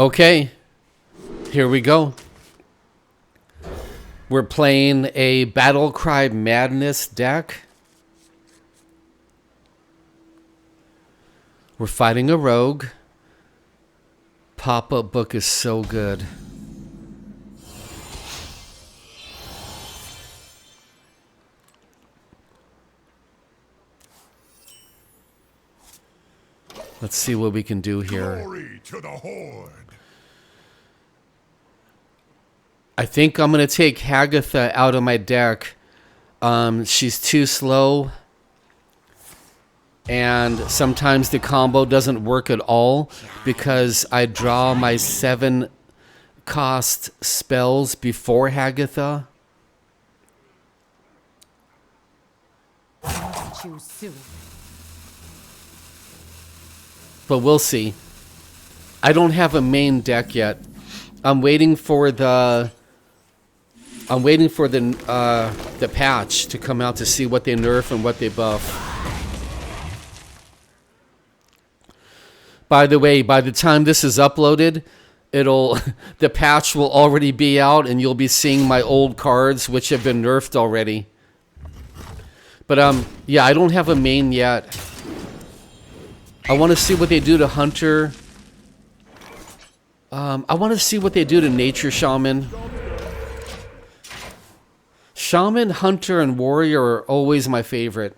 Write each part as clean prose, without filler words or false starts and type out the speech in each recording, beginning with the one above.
Okay, here we go. We're playing a Battlecry Madness deck. We're fighting a rogue. Pop-up book is so good. Let's see what we can do here. Glory to the Horde. I think I'm going to take Hagatha out of my deck. She's too slow. And sometimes the combo doesn't work at all because I draw my 7-cost spells before Hagatha. But we'll see. I don't have a main deck yet. I'm waiting for the patch to come out to see what they nerf and what they buff. By the way, by the time this is uploaded, the patch will already be out and you'll be seeing my old cards which have been nerfed already. But yeah, I don't have a main yet. I want to see what they do to Hunter. I want to see what they do to Nature Shaman. Shaman, Hunter, and Warrior are always my favorite.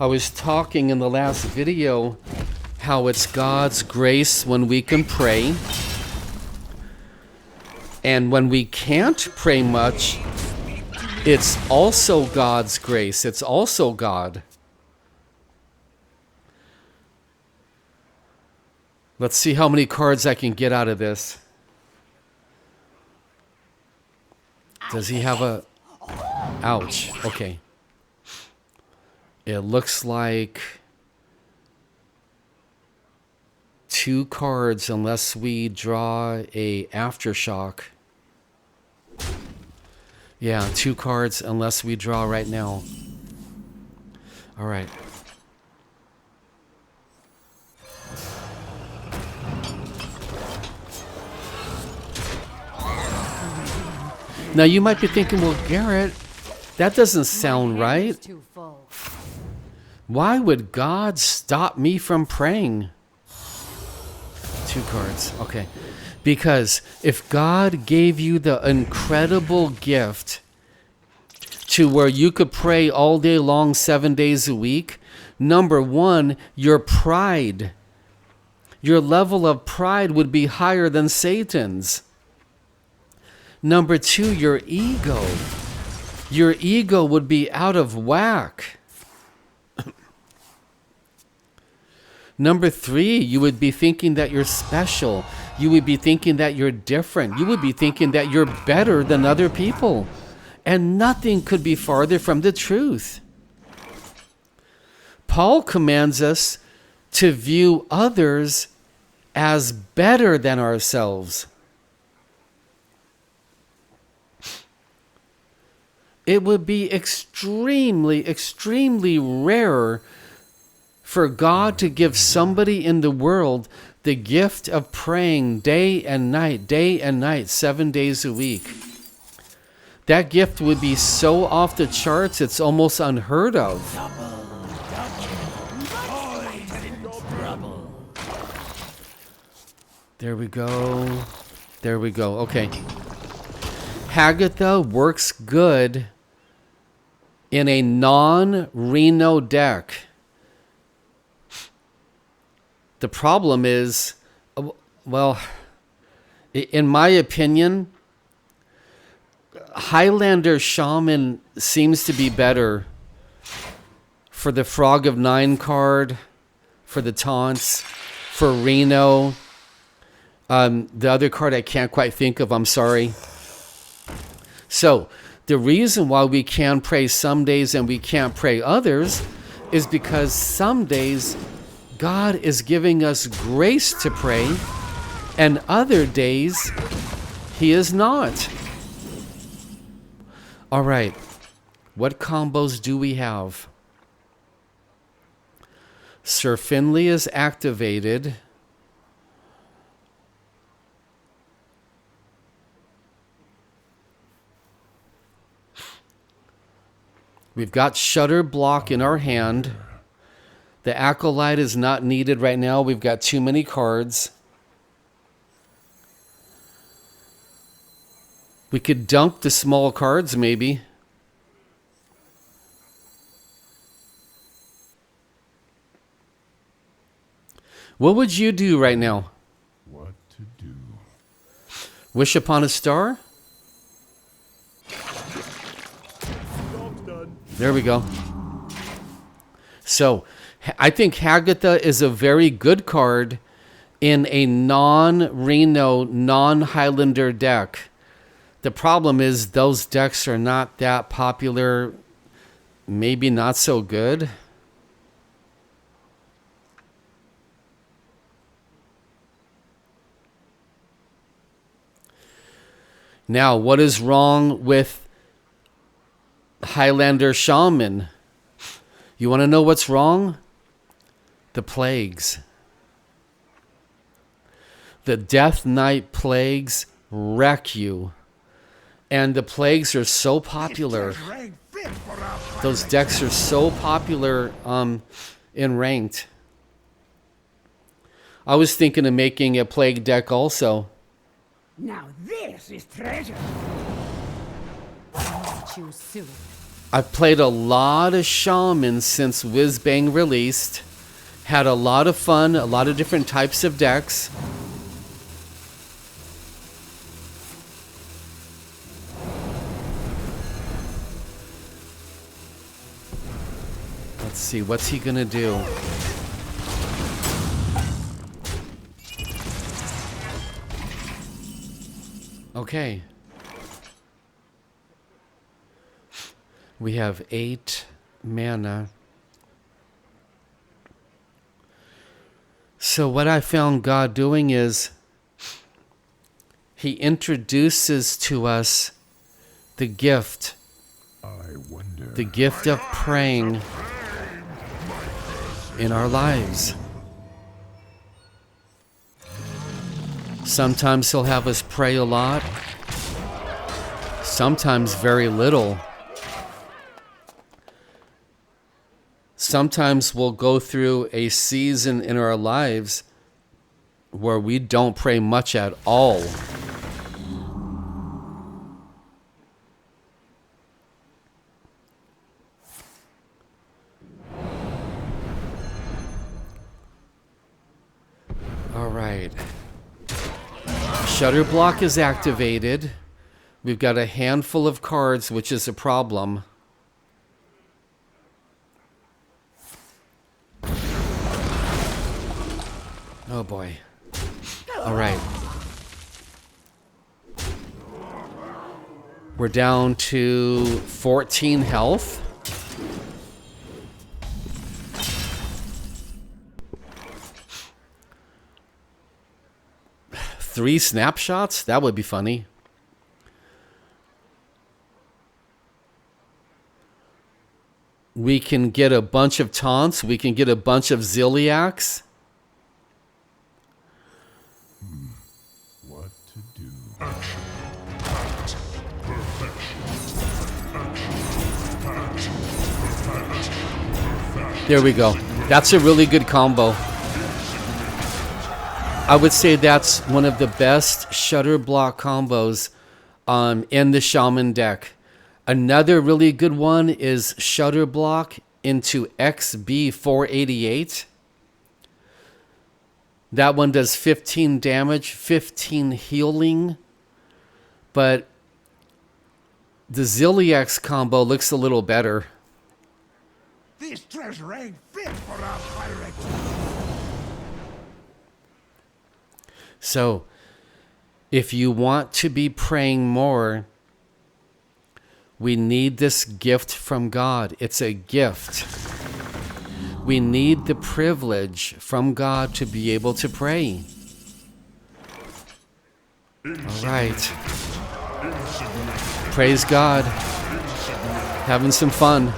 I was talking in the last video how it's God's grace when we can pray. And when we can't pray much, it's also God's grace. It's also God. Let's see how many cards I can get out of this. Does he have a... Ouch. Okay. It looks like 2 cards unless we draw a Aftershock. Yeah, 2 cards unless we draw right now. All right. Now you might be thinking, well, Garrett, that doesn't sound right. Why would God stop me from praying? 2 cards. Okay. Because if God gave you the incredible gift to where you could pray all day long, 7 days a week, number one, your pride, your level of pride would be higher than Satan's. Number 2, your ego. Your ego would be out of whack. Number 3, you would be thinking that you're special. You would be thinking that you're different. You would be thinking that you're better than other people. And nothing could be farther from the truth. Paul commands us to view others as better than ourselves. It would be extremely, extremely rare for God to give somebody in the world the gift of praying day and night, 7 days a week. That gift would be so off the charts, it's almost unheard of. There we go. There we go. Okay. Hagatha works good in a non-Reno deck. The problem is, well, in my opinion, Highlander Shaman seems to be better for the Frog of 9 card, for the taunts, for Reno. The other card I can't quite think of, I'm sorry. So, the reason why we can pray some days and we can't pray others is because some days God is giving us grace to pray, and other days He is not. All right. What combos do we have? Sir Finley is activated. We've got Shudderblock in our hand. The Acolyte is not needed right now. We've got too many cards. We could dunk the small cards, maybe. What would you do right now? What to do? Wish upon a star? There we go. So, I think Hagatha is a very good card in a non-Reno, non-Highlander deck. The problem is those decks are not that popular, maybe not so good. Now, what is wrong with Highlander Shaman? You want to know what's wrong? The plagues. The Death Knight plagues wreck you. And the plagues are so popular. Those decks are so popular in ranked. I was thinking of making a plague deck also. Now this is treasure. Choose soon. I've played a lot of Shaman since Whiz Bang released. Had a lot of fun, a lot of different types of decks. Let's see, what's he gonna do? Okay. We have 8 mana. So what I found God doing is he introduces to us the gift. The gift of praying in our lives. Sometimes he'll have us pray a lot. Sometimes very little. Sometimes we'll go through a season in our lives where we don't pray much at all. All right. Shudderblock is activated. We've got a handful of cards, which is a problem. Oh boy. All right. We're down to 14 health. Three snapshots? That would be funny. We can get a bunch of taunts. We can get a bunch of Zilliax. What to do? There we go. That's a really good combo. I would say that's one of the best Shudderblock combos in the Shaman deck. Another really good one is Shudderblock into XB488. That one does 15 damage, 15 healing. But the Zilliax combo looks a little better. This treasure ain't fit for our pirate. So, if you want to be praying more, we need this gift from God. It's a gift. We need the privilege from God to be able to pray. All right. Praise God. Having some fun.